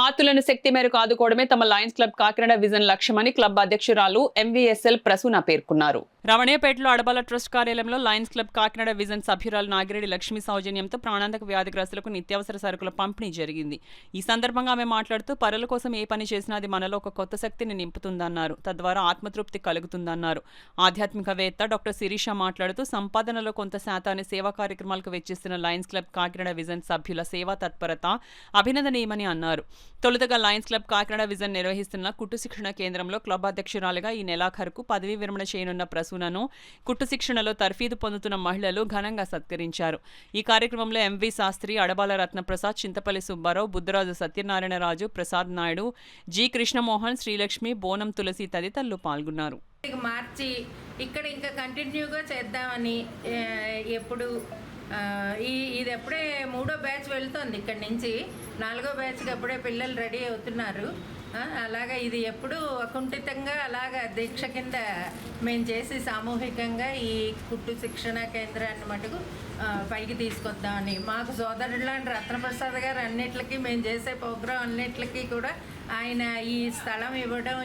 ఆతులను శక్తి మేరకు ఆదుకోవడమే తమ Lions club Kakinada vision లక్ష్యమని క్లబ్ అధ్యక్షురాలు ఎంవీఎస్ఎల్ ప్రసూన పేర్కొన్నారు. రమణయ్యపేటలో అడబాల ట్రస్ట్ కార్యాలయంలో లయన్స్ క్లబ్ కాకినాడ విజన్ సభ్యురాలు నాగిరెడ్డి లక్ష్మి సౌజన్యంతో ప్రాణాంతక వ్యాధిగ్రస్తులకు నిత్యావసర సరుకుల పంపిణీ జరిగింది. ఈ సందర్భంగా ఆమె మాట్లాడుతూ పరుల కోసం ఏ పని చేసినా అది మనలో ఒక కొత్త శక్తిని నింపుతుందన్నారు. తద్వారా ఆత్మతృప్తి కలుగుతుందన్నారు. ఆధ్యాత్మికవేత్త డాక్టర్ శిరీష మాట్లాడుతూ సంపాదనలో కొంత శాతాన్ని సేవా కార్యక్రమాలకు వెచ్చిస్తున్న లయన్స్ క్లబ్ కాకినాడ విజన్ సభ్యుల సేవా తత్పరత అభినందనీయమని అన్నారు. తొలుతగా లయన్స్ క్లబ్ కాకినాడ విజన్ నిర్వహిస్తున్న కుట్టు శిక్షణ కేంద్రంలో క్లబ్ అధ్యక్షురాలిగా ఈ నెలాఖరుకు పదవీ విరమణ చేయనున్న ప్రసూనను కుట్టు శిక్షణలో తర్ఫీదు పొందుతున్న మహిళలు ఘనంగా సత్కరించారు. ఈ కార్యక్రమంలో ఎంవి శాస్త్రి, అడబాల రత్నప్రసాద్, చింతపల్లి సుబ్బారావు, బుద్ధరాజు సత్యనారాయణరాజు, ప్రసాద్ నాయుడు, జి కృష్ణమోహన్, శ్రీలక్ష్మి, బోనం తులసి తదితరులు పాల్గొన్నారు. మార్చి ఇక్కడ ఇంకా కంటిన్యూగా చేద్దామని ఎప్పుడు ఇది ఎప్పుడే 3వ బ్యాచ్ వెళ్తుంది. ఇక్కడి నుంచి 4వ బ్యాచ్కి ఎప్పుడే పిల్లలు రెడీ అవుతున్నారు. అలాగా ఇది ఎప్పుడు అకుంఠితంగా అలాగా దీక్ష కింద మేము చేసి సామూహికంగా ఈ కుట్టు శిక్షణ కేంద్రాన్ని మటుకు పైకి తీసుకొద్దామని మాకు సోదరులాంటి రత్నప్రసాద్ గారు అన్నిటికీ మేము చేసే ప్రోగ్రాం అన్నిటికీ కూడా ఆయన ఈ స్థలం ఇవ్వడం,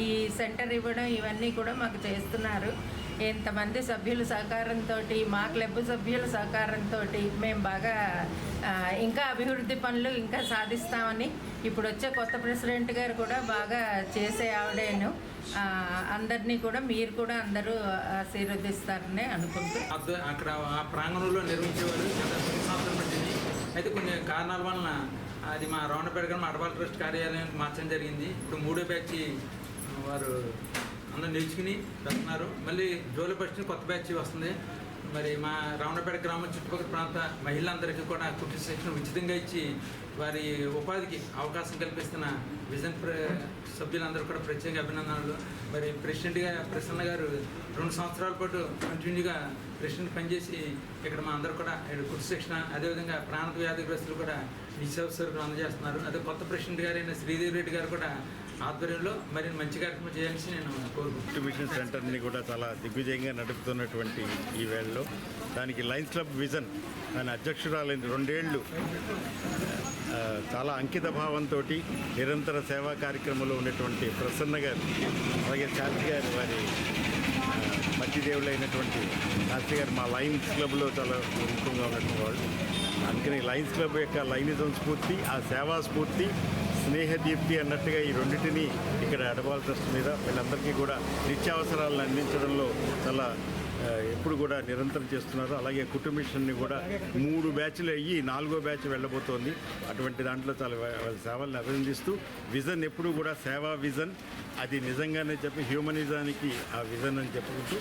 ఈ సెంటర్ ఇవ్వడం ఇవన్నీ కూడా మాకు చేస్తున్నారు. ఇంతమంది సభ్యుల సహకారంతో, మా క్లబ్ సభ్యుల సహకారంతో మేము బాగా ఇంకా అభివృద్ధి పనులు ఇంకా సాధిస్తామని, ఇప్పుడు వచ్చే కొత్త ప్రెసిడెంట్ గారు కూడా బాగా చేసే ఆవిడేను. అందరినీ కూడా మీరు కూడా అందరూ ఆశీర్వదిస్తారని అనుకుంటూ అక్కడ ఆ ప్రాంగణంలో నిర్వహించేవారు అయితే కొన్ని కారణాల వలన అది మా రౌండపేట అడబాల ట్రస్ట్ కార్యాలయానికి మార్చడం జరిగింది. ఇప్పుడు 3వ బ్యాచ్ వారు అందరూ నిలుచుకుని వెళ్తున్నారు. మళ్ళీ జూలై 1 కొత్త బ్యాచ్ వస్తుంది. మరి మా రావణపేట గ్రామం చుట్టుపక్కల ప్రాంత మహిళలందరికీ కూడా కుట్టు శిక్షణ ఉచితంగా ఇచ్చి వారి ఉపాధికి అవకాశం కల్పిస్తున్న విజన్ సభ్యులందరూ కూడా ప్రత్యేక అభినందనలు. మరి ప్రెసిడెంట్గా ప్రసన్న గారు 2 సంవత్సరాల పాటు కంటిన్యూగా ప్రెసిడెంట్ పనిచేసి ఇక్కడ మా అందరూ కూడా కుట్టు శిక్షణ, అదేవిధంగా ప్రాణాంతక వ్యాధిగ్రస్తులు కూడా నిత్యావసర సరుకులు అందజేస్తున్నారు. అదే కొత్త ప్రెసిడెంట్ గారైన శ్రీదేవి రెడ్డి గారు కూడా ఆధ్వర్యంలో మరి మంచి కార్యక్రమం చేయాల్సి నేను కోరుకుంటున్నాను. మిషన్ సెంటర్ని కూడా చాలా దిగ్విజయంగా నడుపుతున్నటువంటి ఈ వేళలో దానికి లయన్స్ క్లబ్ విజన్ దాని అధ్యక్షురాలైన 2 ఏళ్ళు చాలా అంకిత భావంతో నిరంతర సేవా కార్యక్రమంలో ఉన్నటువంటి ప్రసన్న గారు, అలాగే శాస్త్రి గారు, వారి మధ్యదేవులైనటువంటి శాస్త్రి గారు మా లయన్స్ క్లబ్లో చాలా ముఖ్యంగా ఉన్నటువంటి వాళ్ళు. అందుకని లయన్స్ క్లబ్ యొక్క లైనిజం స్ఫూర్తి, ఆ సేవా స్ఫూర్తి, స్నేహదీప్తి అన్నట్టుగా ఈ రెండింటినీ ఇక్కడ అడబాల ట్రస్ట్ మీద వీళ్ళందరికీ కూడా నిత్యావసరాలను అందించడంలో చాలా ఎప్పుడు కూడా నిరంతరం చేస్తున్నారు. అలాగే కుటుంబ మిషన్ని కూడా 3 బ్యాచ్లు అయ్యి 4వ బ్యాచ్ వెళ్ళబోతోంది. అటువంటి దాంట్లో చాలా సేవలను అభినందిస్తూ విజన్ ఎప్పుడు కూడా సేవా విజన్, అది నిజంగానే చెప్పి హ్యూమనిజానికి ఆ విజన్ అని చెప్పుకుంటూ